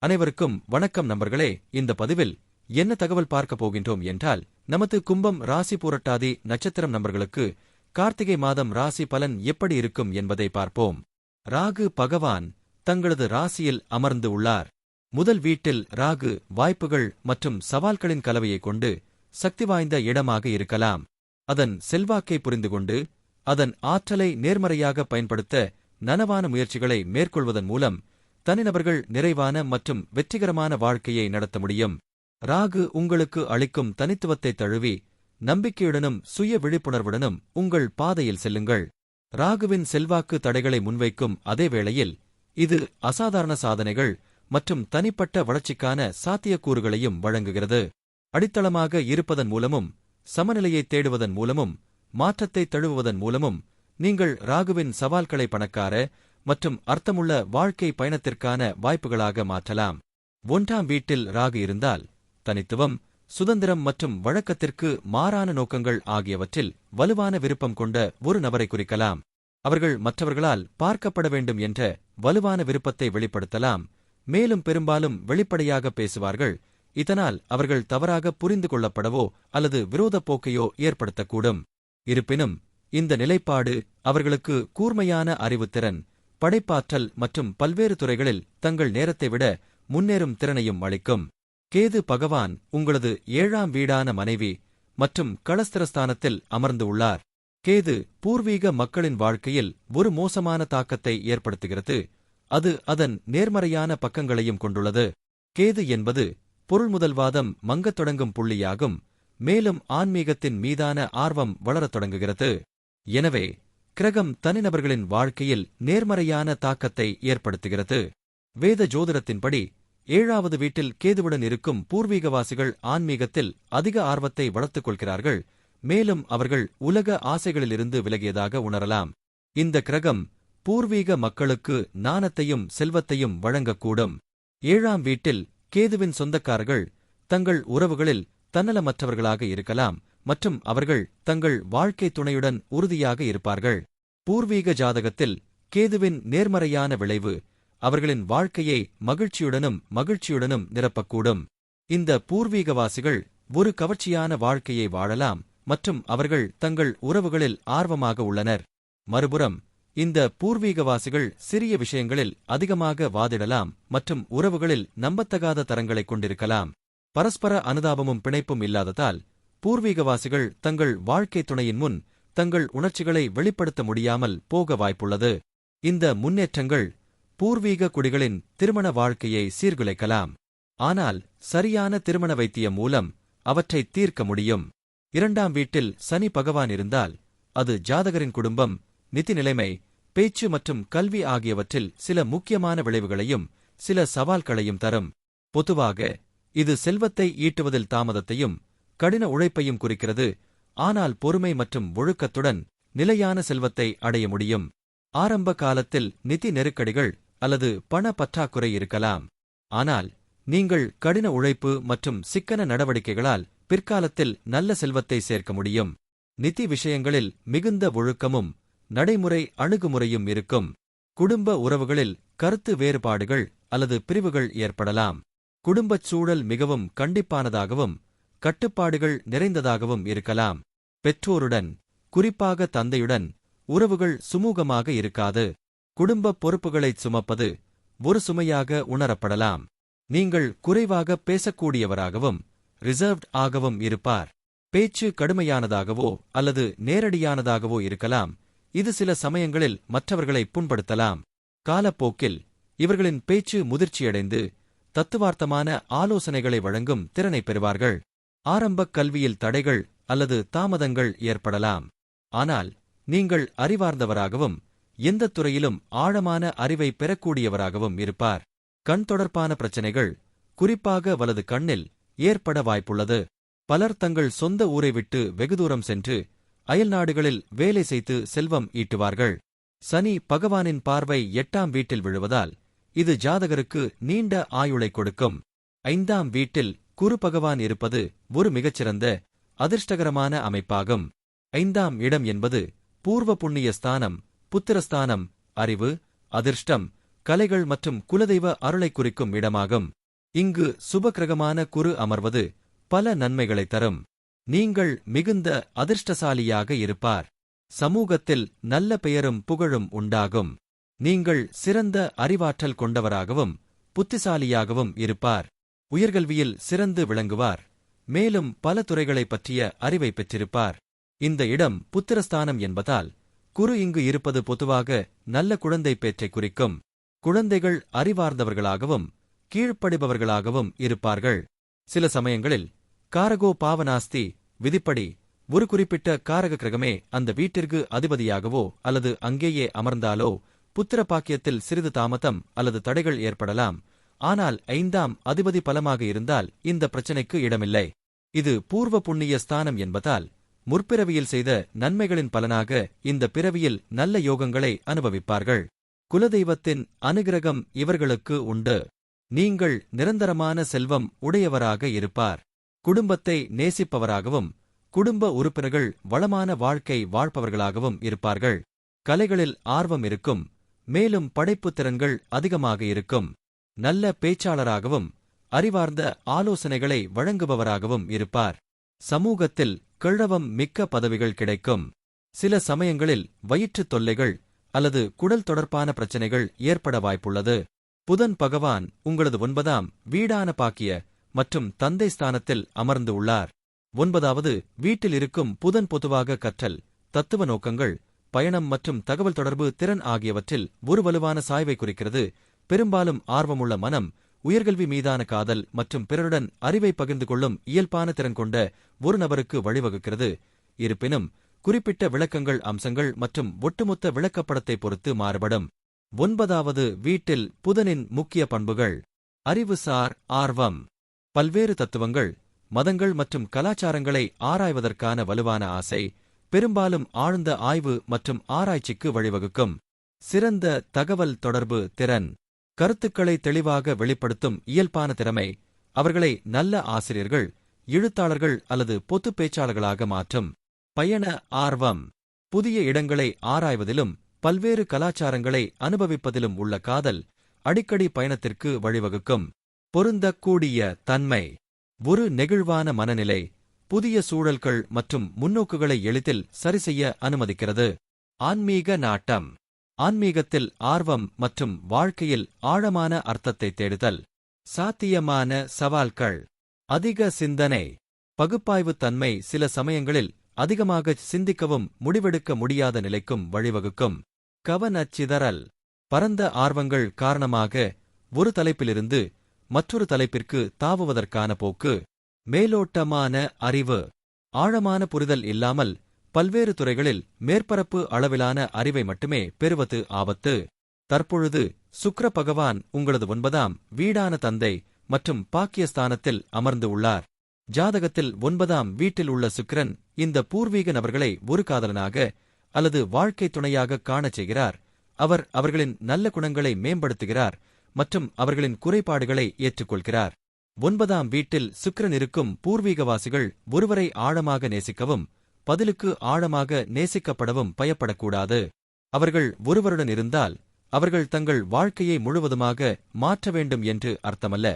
அனைவருக்கும் வணக்கம் நண்பர்களே. இந்த பதிவில் என்ன தகவல் பார்க்க போகின்றோம் என்றால், நமது கும்பம் ராசி பூரட்டாதி நட்சத்திரம் நண்பர்களுக்கு கார்த்திகை மாதம் ராசி பலன் எப்படி இருக்கும் என்பதை பார்ப்போம். ராகு பகவான் தங்களது ராசியில் அமர்ந்து உள்ளார். முதல் வீட்டில் ராகு வாய்ப்புகள் மற்றும் சவால்களின் கலவையை கொண்டு சக்தி வாய்ந்த இடமாக இருக்கலாம். அதன் செல்வாக்கை புரிந்துகொண்டு அதன் ஆற்றலை நேர்மறையாக பயன்படுத்த நனவான முயற்சிகளை மேற்கொள்வதன் மூலம் தனிநபர்கள் நிறைவான மற்றும் வெற்றிகரமான வாழ்க்கையை நடத்த முடியும். ராகு உங்களுக்கு அளிக்கும் தனித்துவத்தை தழுவி நம்பிக்கையுடனும் சுய விழிப்புணர்வுடனும் உங்கள் பாதையில் செல்லுங்கள். ராகுவின் செல்வாக்கு தடைகளை முன்வைக்கும் அதே வேளையில் இது அசாதாரண சாதனைகள் மற்றும் தனிப்பட்ட வளர்ச்சிக்கான சாத்தியக்கூறுகளையும் வழங்குகிறது. அடித்தளமாக இருப்பதன் மூலமும் சமநிலையை தேடுவதன் மூலமும் மாற்றத்தை தழுவுவதன் மூலமும் நீங்கள் ராகுவின் சவால்களை பணக்கார மற்றும் அர்த்தமுள்ள வாழ்க்கை பயணத்திற்கான வாய்ப்புகளாக மாற்றலாம். 1ஆம் வீட்டில் ராகு இருந்தால் தனித்துவம், சுதந்திரம் மற்றும் வழக்கத்திற்கு மாறான நோக்கங்கள் ஆகியவற்றில் வலுவான விருப்பம் கொண்ட ஒரு நபரை குறிக்கலாம். அவர்கள் மற்றவர்களால் பார்க்கப்பட வேண்டும் என்ற வலுவான விருப்பத்தை வெளிப்படுத்தலாம். மேலும் பெரும்பாலும் வெளிப்படையாக பேசுவார்கள். இதனால் அவர்கள் தவறாக புரிந்து கொள்ளப்படவோ அல்லது விரோதப் போக்கையோ ஏற்படுத்தக்கூடும். இருப்பினும் இந்த நிலைப்பாடு அவர்களுக்கு கூர்மையான அறிவுத்திறன், படைப்பாற்றல் மற்றும் பல்வேறு துறைகளில் தங்கள் நேரத்தை விட முன்னேறும் திறனையும் அளிக்கும். கேது பகவான் உங்களது 7ஆம் வீடான மனைவி மற்றும் களஸ்திரஸ்தானத்தில் அமர்ந்து உள்ளார். கேது பூர்வீக மக்களின் வாழ்க்கையில் ஒரு மோசமான தாக்கத்தை ஏற்படுத்துகிறது. அது அதன் நேர்மறையான பக்கங்களையும் கொண்டுள்ளது. கேது என்பது பொருள்முதல்வாதம் மங்கத் தொடங்கும் புள்ளியாகும். மேலும் ஆன்மீகத்தின் மீதான ஆர்வம் வளரத் தொடங்குகிறது. எனவே கிரகம் தனிநபர்களின் வாழ்க்கையில் நேர்மறையான தாக்கத்தை ஏற்படுத்துகிறது. வேத ஜோதிடத்தின்படி 7வது வீட்டில் கேதுவுடன் இருக்கும் பூர்வீகவாசிகள் ஆன்மீகத்தில் அதிக ஆர்வத்தை வளர்த்துக் கொள்கிறார்கள். மேலும் அவர்கள் உலக ஆசைகளிலிருந்து விலகியதாக உணரலாம். இந்த கிரகம் பூர்வீக மக்களுக்கு ஞானத்தையும் செல்வத்தையும் வழங்கக்கூடும். 7ஆம் வீட்டில் கேதுவின் சொந்தக்காரர்கள் தங்கள் உறவுகளில் தன்னலமற்றவர்களாக இருக்கலாம் மற்றும் அவர்கள் தங்கள் வாழ்க்கை துணையுடன் உறுதியாக இருப்பார்கள். பூர்வீக ஜாதகத்தில் கேதுவின் நேர்மறையான விளைவு அவர்களின் வாழ்க்கையை மகிழ்ச்சியுடனும் நிரப்பக்கூடும். இந்த பூர்வீகவாசிகள் ஒரு கவர்ச்சியான வாழ்க்கையை வாழலாம் மற்றும் அவர்கள் தங்கள் உறவுகளில் ஆர்வமாக உள்ளனர். மறுபுறம் இந்த பூர்வீகவாசிகள் சிறிய விஷயங்களில் அதிகமாக வாதிடலாம் மற்றும் உறவுகளில் நம்பத்தகாத தரங்களைக் கொண்டிருக்கலாம். பரஸ்பர அனுதாபமும் பிணைப்பும் இல்லாததால் பூர்வீகவாசிகள் தங்கள் வாழ்க்கை துணையின் முன் தங்கள் உணர்ச்சிகளை வெளிப்படுத்த முடியாமல் போக வாய்ப்புள்ளது. இந்த முன்னேற்றங்கள் பூர்வீக குடிகளின் திருமண வாழ்க்கையை சீர்குலைக்கலாம். ஆனால் சரியான திருமண வைத்தியம் மூலம் அவற்றை தீர்க்க முடியும். 2ஆம் வீட்டில் சனி பகவான் இருந்தால் அது ஜாதகரின் குடும்பம், நிதி நிலைமை, பேச்சு மற்றும் கல்வி ஆகியவற்றில் சில முக்கியமான விளைவுகளையும் சில சவால்களையும் தரும். பொதுவாக இது செல்வத்தை ஈட்டுவதில் தாமதத்தையும் கடின உழைப்பையும் குறிக்கிறது. ஆனால் பொறுமை மற்றும் ஒழுக்கத்துடன் நிலையான செல்வத்தை அடைய முடியும். ஆரம்ப காலத்தில் நிதி நெருக்கடிகள் அல்லது பண பற்றாக்குறை இருக்கலாம். ஆனால் நீங்கள் கடின உழைப்பு மற்றும் சிக்கன நடவடிக்கைகளால் பிற்காலத்தில் நல்ல செல்வத்தை சேர்க்க முடியும். நிதி விஷயங்களில் மிகுந்த ஒழுக்கமும் நடைமுறை அணுகுமுறையும் இருக்கும். குடும்ப உறவுகளில் கருத்து வேறுபாடுகள் அல்லது பிரிவுகள் ஏற்படலாம். குடும்பச் சூழல் மிகவும் கண்டிப்பானதாகவும் கட்டுப்பாடுகள் நிறைந்ததாகவும் இருக்கலாம். பெற்றோருடன், குறிப்பாக தந்தையுடன் உறவுகள் சுமூகமாக இருக்காது. குடும்பப் பொறுப்புகளைச் சுமப்பது ஒரு சுமையாக உணரப்படலாம். நீங்கள் குறைவாக பேசக்கூடியவராகவும் ரிசர்வ்ட் ஆகவும் இருப்பார். பேச்சு கடுமையானதாகவோ அல்லது நேரடியானதாகவோ இருக்கலாம். இது சில சமயங்களில் மற்றவர்களை புண்படுத்தலாம். காலப்போக்கில் இவர்களின் பேச்சு முதிர்ச்சியடைந்து தத்துவார்த்தமான ஆலோசனைகளை வழங்கும் திறனை பெறுவார்கள். ஆரம்பக் கல்வியில் தடைகள் அல்லது தாமதங்கள் ஏற்படலாம். ஆனால் நீங்கள் அறிவார்ந்தவராகவும் எந்தத் துறையிலும் ஆழமான அறிவை பெறக்கூடியவராகவும் இருப்பார். கண் தொடர்பான பிரச்சினைகள், குறிப்பாக வலது கண்ணில், ஏற்பட வாய்ப்புள்ளது. பலர் தங்கள் சொந்த ஊரை விட்டு வெகுதூரம் சென்று அயல்நாடுகளில் வேலை செய்து செல்வம் ஈட்டுவார்கள். சனி பகவானின் பார்வை 8ஆம் வீட்டில் விழுவதால் இது ஜாதகருக்கு நீண்ட ஆயுளை கொடுக்கும். 5ஆம் வீட்டில் குரு பகவான் இருப்பது ஒரு மிகச்சிறந்த அதிர்ஷ்டகரமான அமைப்பாகும். 5ஆம் இடம் என்பது பூர்வ புண்ணிய ஸ்தானம், புத்திரஸ்தானம், அறிவு, அதிர்ஷ்டம், கலைகள் மற்றும் குலதெய்வ அருளைக் குறிக்கும் இடமாகும். இங்கு சுபக்கிரகமான குரு அமர்வது பல நன்மைகளை தரும். நீங்கள் மிகுந்த அதிர்ஷ்டசாலியாக இருப்பார். சமூகத்தில் நல்ல பெயரும் புகழும் உண்டாகும். நீங்கள் சிறந்த அறிவாற்றல் கொண்டவராகவும் புத்திசாலியாகவும் இருப்பார். உயர்கல்வியில் சிறந்து விளங்குவார். மேலும் பல துறைகளைப் பற்றிய அறிவை பெற்றிருப்பார். இந்த இடம் புத்திரஸ்தானம் என்பதால் குரு இங்கு இருப்பது பொதுவாக நல்ல குழந்தை பேற்றை குறிக்கும். குழந்தைகள் அறிவார்ந்தவர்களாகவும் கீழ்ப்படிபவர்களாகவும் இருப்பார்கள். சில சமயங்களில் காரகோ பாவனாஸ்தி விதிப்படி ஒரு குறிப்பிட்ட காரக கிரகமே அந்த வீட்டிற்கு அதிபதியாகவோ அல்லது அங்கேயே அமர்ந்தாலோ புத்திர பாக்கியத்தில் சிறிது தாமதம் அல்லது தடைகள் ஏற்படலாம். ஆனால் 5ஆம் அதிபதி பலமாக இருந்தால் இந்த பிரச்சினைக்கு இடமில்லை. இது பூர்வ புண்ணிய ஸ்தானம் என்பதால் முற்பிறவியில் செய்த நன்மைகளின் பலனாக இந்த பிறவியில் நல்ல யோகங்களை அனுபவிப்பார்கள். குலதெய்வத்தின் அனுகிரகம் இவர்களுக்கு உண்டு. நீங்கள் நிரந்தரமான செல்வம் உடையவராக இருப்பார். குடும்பத்தை நேசிப்பவராகவும் குடும்ப உறுப்பினர்கள் வளமான வாழ்க்கை வாழ்பவர்களாகவும் இருப்பார்கள். கலைகளில் ஆர்வம் இருக்கும். மேலும் படைப்புத் திறன்கள் அதிகமாக இருக்கும். நல்ல பேச்சாளராகவும் அறிவார்ந்த ஆலோசனைகளை வழங்குபவராகவும் இருப்பார். சமூகத்தில் கிழவம் மிக்க பதவிகள் கிடைக்கும். சில சமயங்களில் வயிற்றுத் தொல்லைகள் அல்லது குடல் தொடர்பான பிரச்சினைகள் ஏற்பட வாய்ப்புள்ளது. புதன் பகவான் உங்களது 9ஆம் வீடான பாக்கிய மற்றும் தந்தை ஸ்தானத்தில் அமர்ந்து உள்ளார். 9வது வீட்டில் இருக்கும் புதன் பொதுவாக கற்றல், தத்துவ நோக்கங்கள், பயணம் மற்றும் தகவல் தொடர்பு திறன் ஆகியவற்றில் ஒரு வலுவான சாய்வை குறிக்கிறது. பெரும்பாலும் ஆர்வமுள்ள மனம், உயர்கல்வி மீதான காதல் மற்றும் பிறருடன் அறிவை பகிர்ந்து கொள்ளும் இயல்பான திறன் கொண்ட ஒரு நபருக்கு வழிவகுக்கிறது. இருப்பினும் குறிப்பிட்ட விளக்கங்கள் அம்சங்கள் மற்றும் ஒட்டுமொத்த விளக்கப்படத்தை பொறுத்து மாறுபடும். 9வது வீட்டில் புதனின் முக்கிய பண்புகள்: அறிவுசார் ஆர்வம், பல்வேறு தத்துவங்கள், மதங்கள் மற்றும் கலாச்சாரங்களை ஆராய்வதற்கான வலுவான ஆசை, பெரும்பாலும் ஆழ்ந்த ஆய்வு மற்றும் ஆராய்ச்சிக்கு வழிவகுக்கும். சிறந்த தகவல் தொடர்பு திறன், கருத்துக்களை தெளிவாக வெளிப்படுத்தும் இயல்பான திறமை அவர்களை நல்ல ஆசிரியர்கள், எழுத்தாளர்கள் அல்லது பொதுப் பேச்சாளர்களாக மாற்றும். பயண ஆர்வம், புதிய இடங்களை ஆராய்வதிலும் பல்வேறு கலாச்சாரங்களை அனுபவிப்பதிலும் உள்ள காதல் அடிக்கடி பயணத்திற்கு வழிவகுக்கும். பொருந்தக்கூடிய தன்மை, ஒரு நெகிழ்வான மனநிலை, புதிய சூழல்கள் மற்றும் முன்னோக்குகளை எளிதில் சரிசெய்ய அனுமதிக்கிறது. ஆன்மீக நாட்டம், ஆன்மீகத்தில் ஆர்வம் மற்றும் வாழ்க்கையில் ஆழமான அர்த்தத்தை தேடுதல். சாத்தியமான சவால்கள்: அதிக சிந்தனை, பகுப்பாய்வுத் தன்மை சில சமயங்களில் அதிகமாக சிந்திக்கவும் முடிவெடுக்க முடியாத நிலைக்கும் வழிவகுக்கும். கவனச்சிதறல், பரந்த ஆர்வங்கள் காரணமாக ஒரு தலைப்பிலிருந்து மற்றொரு தலைப்பிற்கு தாவுவதற்கான போக்கு. மேலோட்டமான அறிவு, ஆழமான புரிதல் இல்லாமல் பல்வேறு துறைகளில் மேற்பரப்பு அளவிலான அறிவை மட்டுமே பெறுவது ஆபத்து. தற்பொழுது சுக்கிர பகவான் உங்களது 9ஆம் வீடான தந்தை மற்றும் பாக்கியஸ்தானத்தில் அமர்ந்து உள்ளார். ஜாதகத்தில் 9ஆம் வீட்டில் உள்ள சுக்கிரன் இந்த பூர்வீக நபர்களை ஒரு காதலனாக அல்லது வாழ்க்கை துணையாக காணச் செய்கிறார். அவர் அவர்களின் நல்ல குணங்களை மேம்படுத்துகிறார் மற்றும் அவர்களின் குறைபாடுகளை ஏற்றுக்கொள்கிறார். 9ஆம் வீட்டில் சுக்கிரன் இருக்கும் பூர்வீகவாசிகள் ஒருவரை ஆழமாக நேசிக்கவும் பதிலுக்கு ஆழமாக நேசிக்கப்படவும் பயப்படக்கூடாது. அவர்கள் ஒருவருடன் இருந்தால் அவர்கள் தங்கள் வாழ்க்கையை முழுவதுமாக மாற்ற வேண்டும் என்று அர்த்தமல்ல.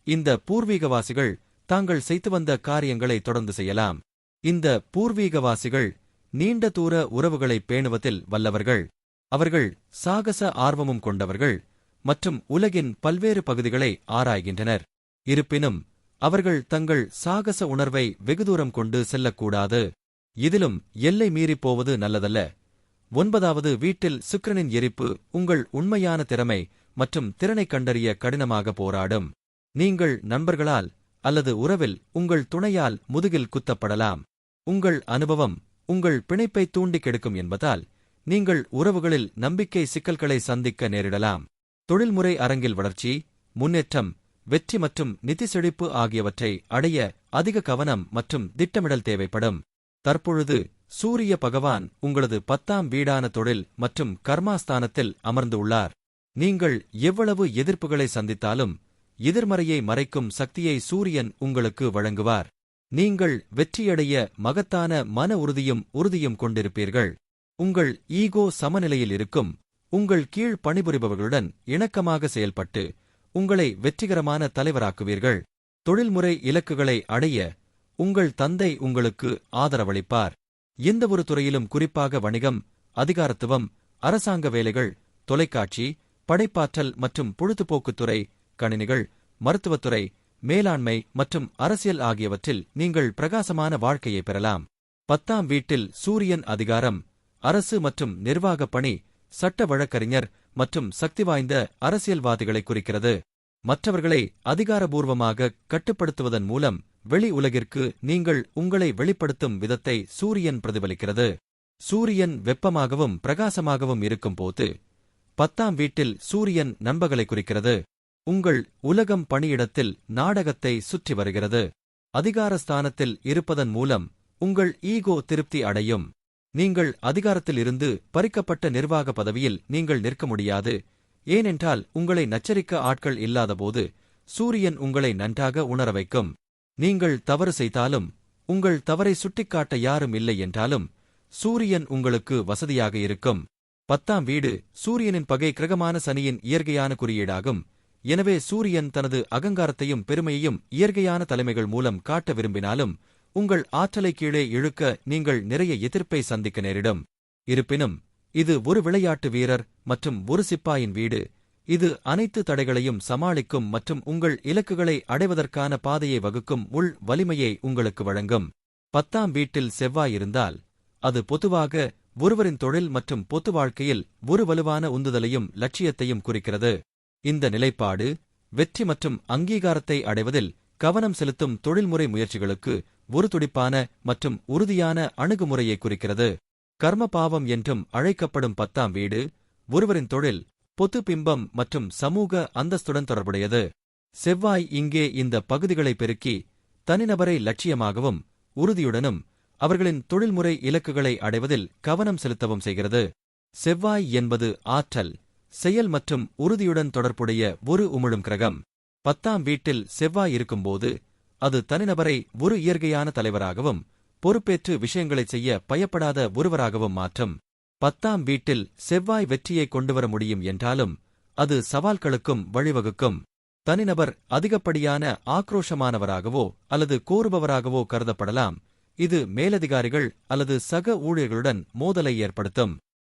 இந்த பூர்வீகவாசிகள் தாங்கள் செய்து வந்த காரியங்களை தொடர்ந்து செய்யலாம். இந்த பூர்வீகவாசிகள் நீண்ட தூர உறவுகளை பேணுவதில் வல்லவர்கள். அவர்கள் சாகச ஆர்வமும் கொண்டவர்கள் மற்றும் உலகின் பல்வேறு பகுதிகளை ஆராய்கின்றனர். இருப்பினும் அவர்கள் தங்கள் சாகச உணர்வை வெகுதூரம் கொண்டு செல்லக்கூடாது. இதிலும் எல்லை மீறிப் போவது நல்லதல்ல. 9வது வீட்டில் சுக்கிரனின் எரிப்பு உங்கள் உண்மையான திறமை மற்றும் திறனைக் கண்டறிய கடினமாக போராடும். நீங்கள் நண்பர்களால் அல்லது உறவில் உங்கள் துணையால் முதுகில் குத்தப்படலாம். உங்கள் அனுபவம் உங்கள் பிணைப்பை தூண்டி கெடுக்கும் என்பதால் நீங்கள் உறவுகளில் நம்பிக்கை சிக்கல்களை சந்திக்க நேரிடலாம். தொழில்முறை அரங்கில் வளர்ச்சி, முன்னேற்றம், வெற்றி மற்றும் நிதி செழிப்பு ஆகியவற்றை அடைய அதிக கவனம் மற்றும் திட்டமிடல் தேவைப்படும். தற்பொழுது சூரிய பகவான் உங்களது 10ஆம் வீடான தொழில் மற்றும் கர்மாஸ்தானத்தில் அமர்ந்து உள்ளார். நீங்கள் எவ்வளவு எதிர்ப்புகளை சந்தித்தாலும் எதிர்மறையை மறைக்கும் சக்தியை சூரியன் உங்களுக்கு வழங்குவார். நீங்கள் வெற்றியடைய மகத்தான மன உறுதியும் கொண்டிருப்பீர்கள். உங்கள் ஈகோ சமநிலையில் இருக்கும். உங்கள் கீழ் பணிபுரிபவர்களுடன் இணக்கமாக செயல்பட்டு உங்களை வெற்றிகரமான தலைவராக்குவீர்கள். தொழில்முறை இலக்குகளை அடைய உங்கள் தந்தை உங்களுக்கு ஆதரவளிப்பார். எந்தவொரு துறையிலும், குறிப்பாக வணிகம், அதிகாரத்துவம், அரசாங்க வேலைகள், தொலைக்காட்சி, படைப்பாற்றல் மற்றும் பொழுதுபோக்குத்துறை, கணினிகள், மருத்துவத்துறை, மேலாண்மை மற்றும் அரசியல் ஆகியவற்றில் நீங்கள் பிரகாசமான வாழ்க்கையை பெறலாம். 10ஆம் வீட்டில் சூரியன் அதிகாரம், அரசு மற்றும் நிர்வாகப் பணி, சட்ட வழக்கறிஞர் மற்றும் சக்திவாய்ந்த அரசியல்வாதிகளை குறிக்கிறது. மற்றவர்களை அதிகாரபூர்வமாக கட்டுப்படுத்துவதன் மூலம் வெளி உலகிற்கு நீங்கள் உங்களை வெளிப்படுத்தும் விதத்தை சூரியன் பிரதிபலிக்கிறது. சூரியன் வெப்பமாகவும் பிரகாசமாகவும் இருக்கும்போது 10ஆம் வீட்டில் சூரியன் நண்பர்களை குறிக்கிறது. உங்கள் உலகம் பணியிடத்தில் நாடகத்தை சுற்றி வருகிறது. அதிகாரஸ்தானத்தில் இருப்பதன் மூலம் உங்கள் ஈகோ திருப்தி அடையும். நீங்கள் அதிகாரத்தில் இருந்து பறிக்கப்பட்ட நிர்வாக பதவியில் நீங்கள் நிற்க முடியாது. ஏனென்றால் உங்களை நச்சரிக்க ஆட்கள் இல்லாதபோது சூரியன் உங்களை நன்றாக உணர வைக்கும். நீங்கள் தவறு செய்தாலும் உங்கள் தவறை சுட்டிக்காட்ட யாரும் இல்லை என்றாலும் சூரியன் உங்களுக்கு வசதியாக இருக்கும். 10ஆம் வீடு சூரியனின் பகை கிரகமான சனியின் இயற்கையான குறியீடாகும். எனவே சூரியன் தனது அகங்காரத்தையும் பெருமையையும் இயற்கையான தலைமைகள் மூலம் காட்ட விரும்பினாலும் உங்கள் ஆற்றலை கீழே இழுக்க நீங்கள் நிறைய எதிர்ப்பை சந்திக்க நேரிடும். இருப்பினும் இது ஒரு விளையாட்டு வீரர் மற்றும் ஒரு சிப்பாயின் வீடு. இது அனைத்து தடைகளையும் சமாளிக்கும் மற்றும் உங்கள் இலக்குகளை அடைவதற்கான பாதையை வகுக்கும் உள் வலிமையை உங்களுக்கு வழங்கும். 10ஆம் வீட்டில் செவ்வாய் இருந்தால் அது பொதுவாக ஒருவரின் தொழில் மற்றும் பொது வாழ்க்கையில் ஒரு வலுவான உந்துதலையும் லட்சியத்தையும் குறிக்கிறது. இந்த நிலைப்பாடு வெற்றி மற்றும் அங்கீகாரத்தை அடைவதில் கவனம் செலுத்தும் தொழில்முறை முயற்சிகளுக்கு ஒரு துடிப்பான மற்றும் உறுதியான அணுகுமுறையை குறிக்கிறது. கர்ம பாவம் என்றும் அழைக்கப்படும் 10ஆம் வீடு ஒருவரின் தொழில், பொது பிம்பம் மற்றும் சமூக அந்தஸ்துடன் தொடர்புடையது. செவ்வாய் இங்கே இந்த பகுதிகளை பெருக்கி தனிநபரை லட்சியமாகவும் உறுதியுடனும் அவர்களின் தொழில்முறை இலக்குகளை அடைவதில் கவனம் செலுத்தவும் செய்கிறது. செவ்வாய் என்பது ஆற்றல், செயல் மற்றும் உறுதியுடன் தொடர்புடைய ஒரு உமிழும் கிரகம். 10ஆம் வீட்டில் செவ்வாய் இருக்கும்போது அது தனிநபரை ஒரு இயற்கையான தலைவராகவும் பொறுப்பேற்று விஷயங்களைச் செய்ய பயப்படாத ஒருவராகவும் மாற்றும். 10ஆம் வீட்டில் செவ்வாய் வெற்றியை கொண்டுவர முடியும் என்றாலும் அது சவால்களுக்கும் வழிவகுக்கும். தனிநபர் அதிகப்படியான ஆக்ரோஷமானவராகவோ அல்லது கோருபவராகவோ கருதப்படலாம். இது மேலதிகாரிகள் அல்லது சக ஊழியர்களுடன் மோதலை ஏற்படுத்தும்.